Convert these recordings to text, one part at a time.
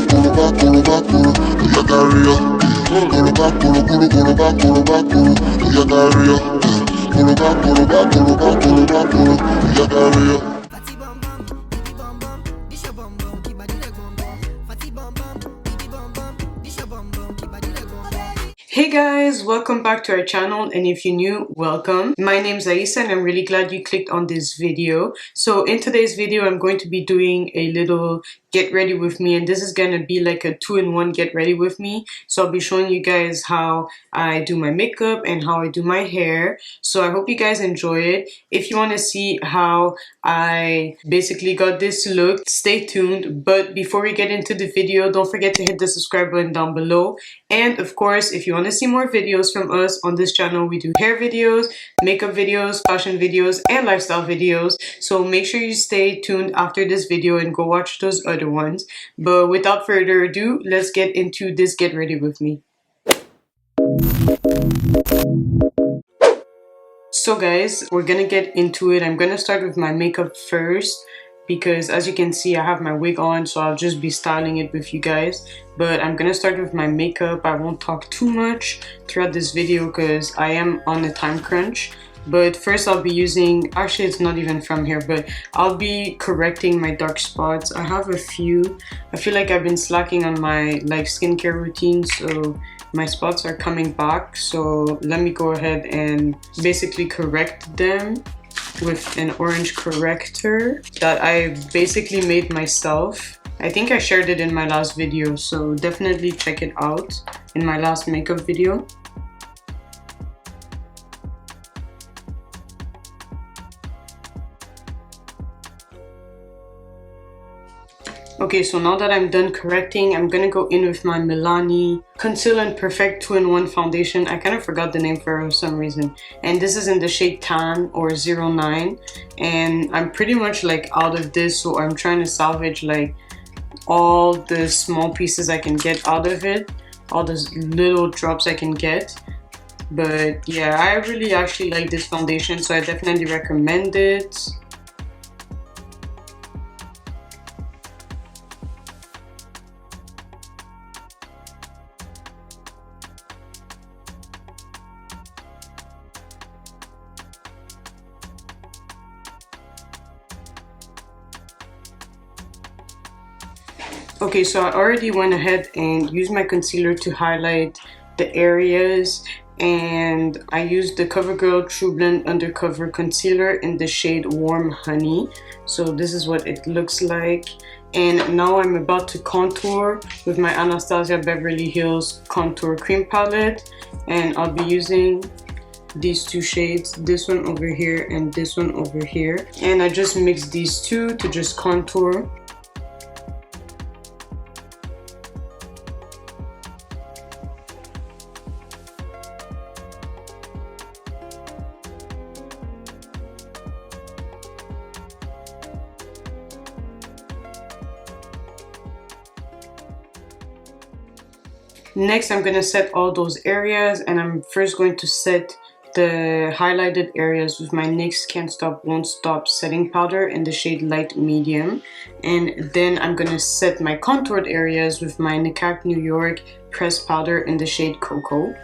Hey guys, welcome back to our channel, and if you're new, welcome. My name is Aisa and I'm really glad you clicked on this video. So in today's video, I'm going to be doing a little get ready with me, and this is going to be like a 2-in-1 get ready with me. So I'll be showing you guys how I do my makeup and how I do my hair. So I hope you guys enjoy it. If you want to see how I basically got this look, stay tuned. But before we get into the video, don't forget to hit the subscribe button down below. And of course, if you want to see more videos from us on this channel, we do hair videos, makeup videos, fashion videos, and lifestyle videos. So make sure you stay tuned after this video and go watch those other ones. But without further ado, let's get into this get ready with me. So guys, we're gonna get into it. I'm gonna start with my makeup first, because as you can see I have my wig on, so I'll just be styling it with you guys. But I'm gonna start with my makeup. I won't talk too much throughout this video because I am on a time crunch. But first I'll be using, actually it's not even from here, but I'll be correcting my dark spots. I have a few. I feel like I've been slacking on my skincare routine, so my spots are coming back. So let me go ahead and basically correct them with an orange corrector that I basically made myself. I think I shared it in my last video, so definitely check it out in my last makeup video. Okay, so now that I'm done correcting, I'm gonna go in with my Milani Conceal and Perfect 2-in-1 foundation. I kind of forgot the name for some reason. And this is in the shade Tan or 09. And I'm pretty much like out of this, so I'm trying to salvage like all the small pieces I can get out of it. All those little drops I can get. But yeah, I really actually like this foundation, so I definitely recommend it. Okay, so I already went ahead and used my concealer to highlight the areas, and I used the CoverGirl True Blend Undercover Concealer in the shade Warm Honey. So this is what it looks like. And now I'm about to contour with my Anastasia Beverly Hills Contour Cream Palette, and I'll be using these two shades, this one over here and this one over here. And I just mixed these two to just contour. Next, I'm going to set all those areas, and I'm first going to set the highlighted areas with my NYX Can't Stop Won't Stop setting powder in the shade Light Medium. And then I'm going to set my contoured areas with my Nakak New York pressed powder in the shade Cocoa.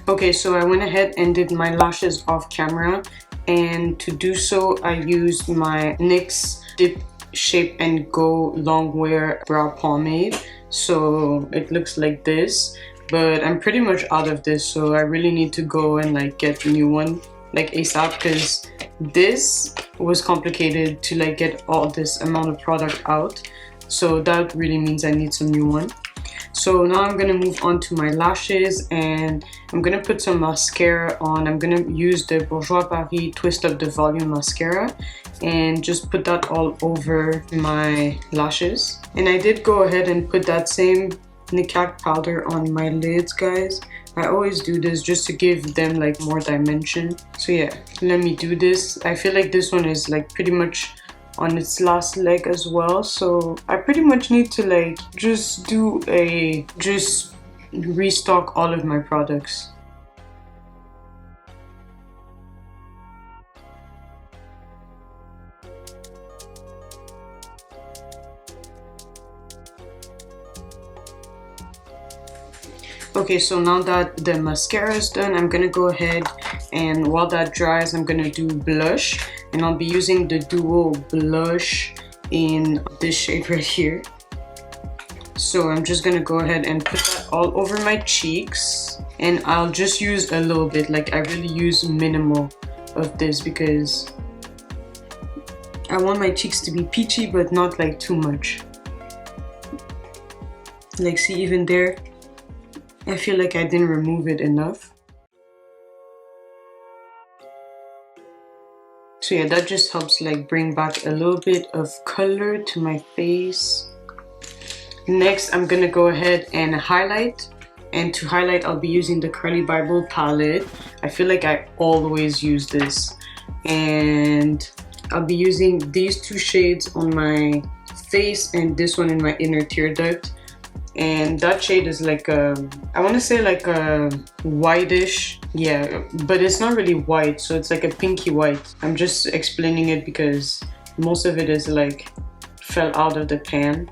Okay, so I went ahead and did my lashes off camera, and to do so I used my NYX Dip Shape and Go Longwear Brow Pomade. So it looks like this, but I'm pretty much out of this, so I really need to go and like get a new one like ASAP, because this was complicated to like get all this amount of product out. So that really means I need some new one. So now I'm gonna move on to my lashes, and I'm gonna put some mascara on. I'm gonna use the Bourjois Paris Twist Up the Volume mascara and just put that all over my lashes. And I did go ahead and put that same Niqab powder on my lids, guys. I always do this just to give them like more dimension. So yeah, let me do this. I feel like this one is like pretty much on its last leg as well, so I pretty much need to like just restock all of my products. Okay, so now that the mascara is done, I'm gonna go ahead and while that dries, I'm gonna do blush, and I'll be using the Duo blush in this shade right here. So I'm just gonna go ahead and put that all over my cheeks, and I'll just use a little bit, like I really use minimal of this because I want my cheeks to be peachy but not like too much. Like, see, even there, I feel like I didn't remove it enough. So yeah, that just helps like bring back a little bit of color to my face. Next, I'm gonna go ahead and highlight. And to highlight, I'll be using the Curly Bible palette. I feel like I always use this. And I'll be using these two shades on my face and this one in my inner tear duct. And that shade is like a, I want to say like a whitish, yeah, but it's not really white, so it's like a pinky white. I'm just explaining it because most of it is like fell out of the pan.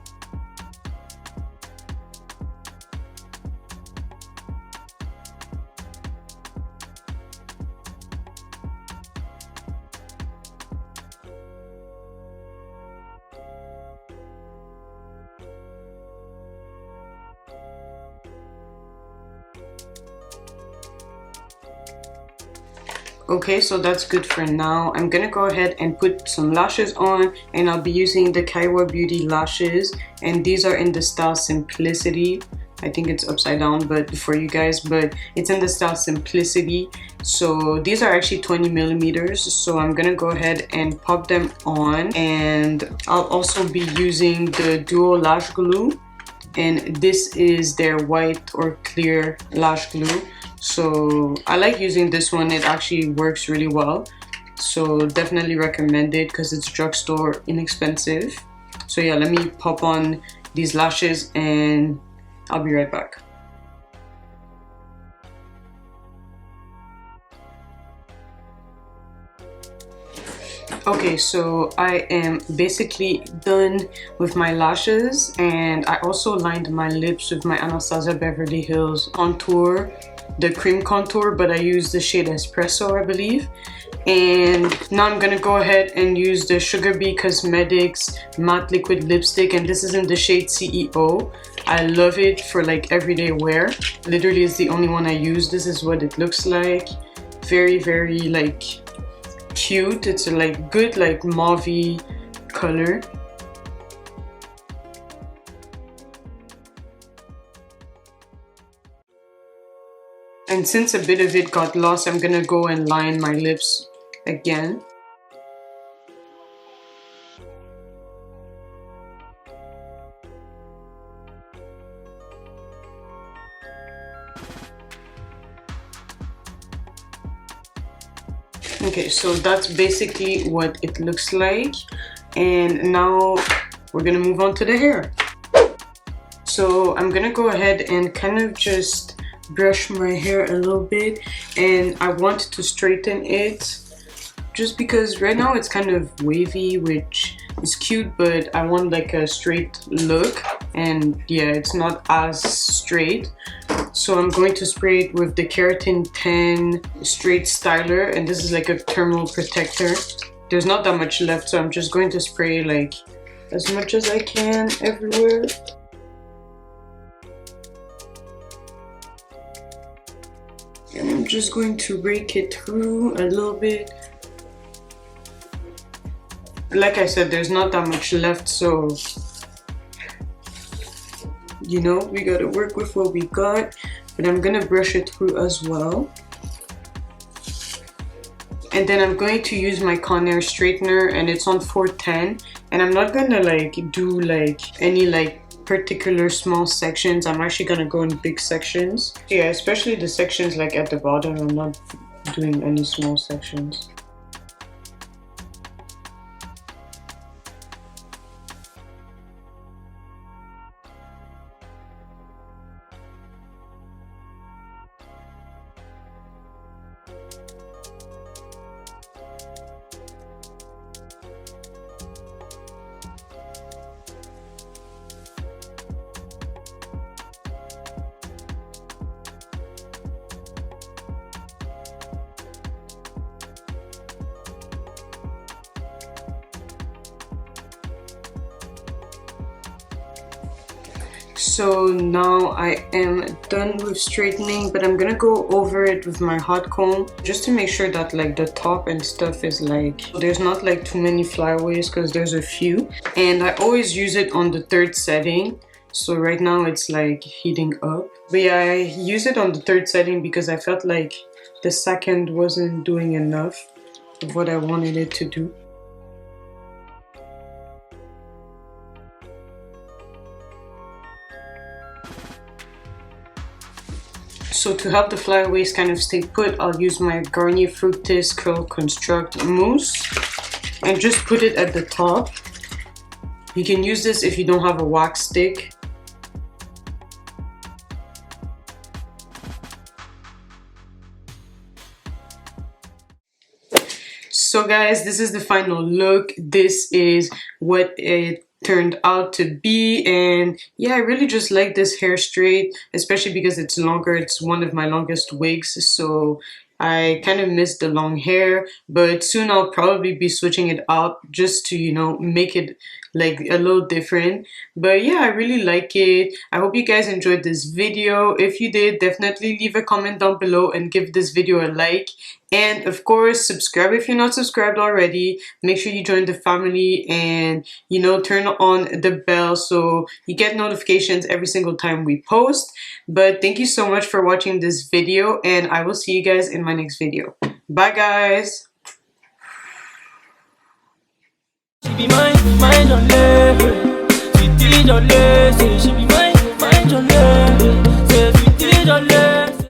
Okay, so that's good for now. I'm gonna go ahead and put some lashes on, and I'll be using the Kaiwa Beauty lashes, and these are in the style Simplicity. I think it's upside down but for you guys, but it's in the style Simplicity. So these are actually 20 millimeters, so I'm gonna go ahead and pop them on, and I'll also be using the Duo Lash Glue, and this is their white or clear lash glue. So I like using this one, it actually works really well. So definitely recommend it because it's drugstore inexpensive. So yeah, let me pop on these lashes and I'll be right back. Okay, so I am basically done with my lashes, and I also lined my lips with my Anastasia Beverly Hills contour, the cream contour, but I used the shade Espresso, I believe. And now I'm gonna go ahead and use the Sugar Bee Cosmetics matte liquid lipstick, and this is in the shade CEO. I love it for like everyday wear. Literally, it's the only one I use. This is what it looks like. Very, very like cute. It's a like good like mauve-y color. And since a bit of it got lost, I'm gonna go and line my lips again. Okay, so that's basically what it looks like. And now we're gonna move on to the hair. So I'm gonna go ahead and kind of just brush my hair a little bit, and I want to straighten it just because right now it's kind of wavy, which is cute, but I want like a straight look, and yeah, it's not as straight. So I'm going to spray it with the Keratin 10 Straight Styler, and this is like a thermal protector. There's not that much left, so I'm just going to spray like as much as I can everywhere. And I'm just going to rake it through a little bit. Like I said, there's not that much left, so you know, we gotta work with what we got. But I'm gonna brush it through as well. And then I'm going to use my Conair straightener, and it's on 410. And I'm not gonna like do like any like particular small sections. I'm actually gonna go in big sections. Yeah, especially the sections like at the bottom. I'm not doing any small sections. So now I am done with straightening, but I'm gonna go over it with my hot comb just to make sure that like the top and stuff is like, there's not like too many flyaways, because there's a few. And I always use it on the 3rd setting. So right now it's like heating up. But yeah, I use it on the 3rd setting because I felt like the 2nd wasn't doing enough of what I wanted it to do. So to help the flyaways kind of stay put, I'll use my Garnier Fructis Curl Construct Mousse and just put it at the top. You can use this if you don't have a wax stick. So guys, this is the final look. This is what it turned out to be, and yeah, I really just like this hair straight, especially because it's longer. It's one of my longest wigs, so I kind of miss the long hair, but soon I'll probably be switching it up just to, you know, make it like a little different. But yeah, I really like it. I hope you guys enjoyed this video. If you did, definitely leave a comment down below and give this video a like. And of course, subscribe if you're not subscribed already. Make sure you join the family and, you know, turn on the bell so you get notifications every single time we post. But thank you so much for watching this video, and I will see you guys in my next video. Bye guys! She be mine on level. She did on level. She be mine on level. Say she did on level.